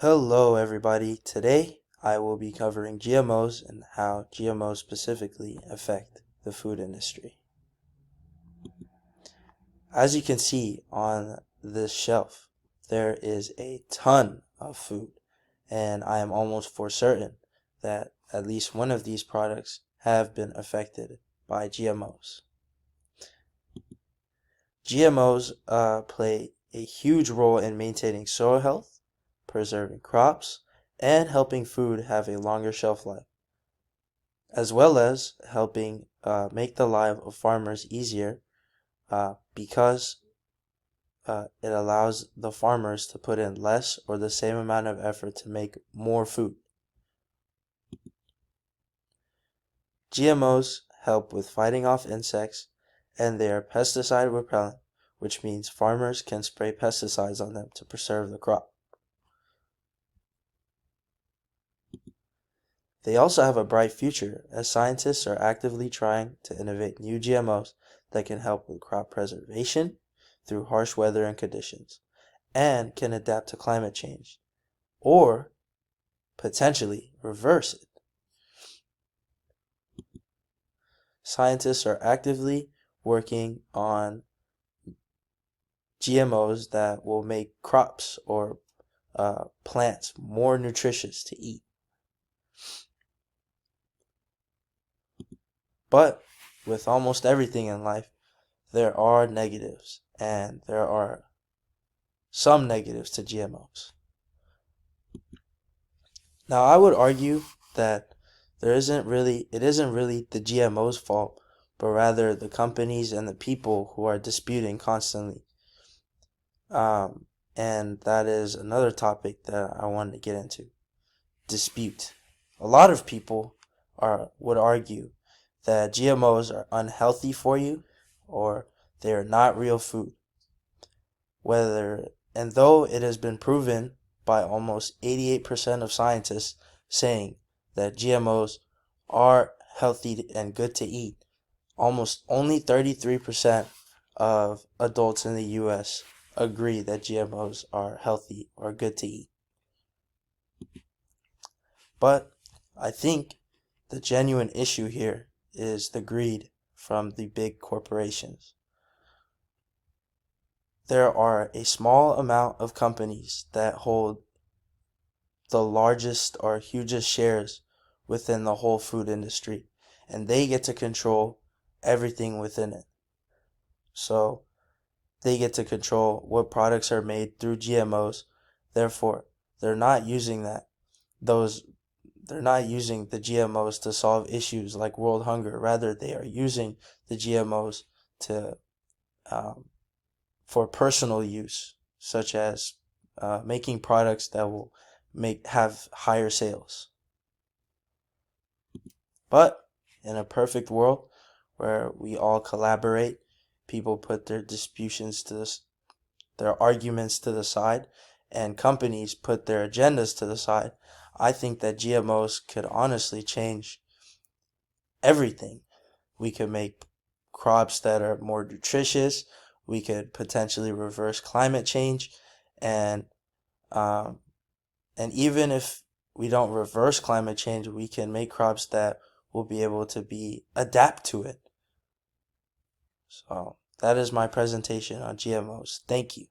Hello everybody, today I will be covering GMOs and how GMOs specifically affect the food industry. As you can see on this shelf, there is a ton of food, and I am almost for certain that at least one of these products have been affected by GMOs. GMOs play a huge role in maintaining soil health, preserving crops, and helping food have a longer shelf life, as well as helping make the life of farmers easier because it allows the farmers to put in less or the same amount of effort to make more food. GMOs help with fighting off insects, and they are pesticide repellent, which means farmers can spray pesticides on them to preserve the crop. They also have a bright future, as scientists are actively trying to innovate new GMOs that can help with crop preservation through harsh weather and conditions, and can adapt to climate change, or potentially reverse it. Scientists are actively working on GMOs that will make crops or plants more nutritious to eat. But with almost everything in life, there are negatives, and there are some negatives to GMOs. Now, I would argue that it isn't really the GMO's fault, but rather the companies and the people who are disputing constantly. And that is another topic that I wanted to get into. Dispute. A lot of people would argue that GMOs are unhealthy for you, or they are not real food. And though it has been proven by almost 88% of scientists saying that GMOs are healthy and good to eat, almost only 33% of adults in the US agree that GMOs are healthy or good to eat. But I think the genuine issue here is the greed from the big corporations. There are a small amount of companies that hold the largest or hugest shares within the whole food industry, and they get to control everything within it. So they get to control what products are made through GMOs. Therefore, they're not using they're not using the GMOs to solve issues like world hunger. Rather, they are using the GMOs to for personal use, such as making products that will have higher sales. But in a perfect world where we all collaborate, people put their arguments to the side, and companies put their agendas to the side, I think that GMOs could honestly change everything. We could make crops that are more nutritious. We could potentially reverse climate change, and um, and even if we don't reverse climate change, we can make crops that will be able to adapt to it. So that is my presentation on GMOs. Thank you.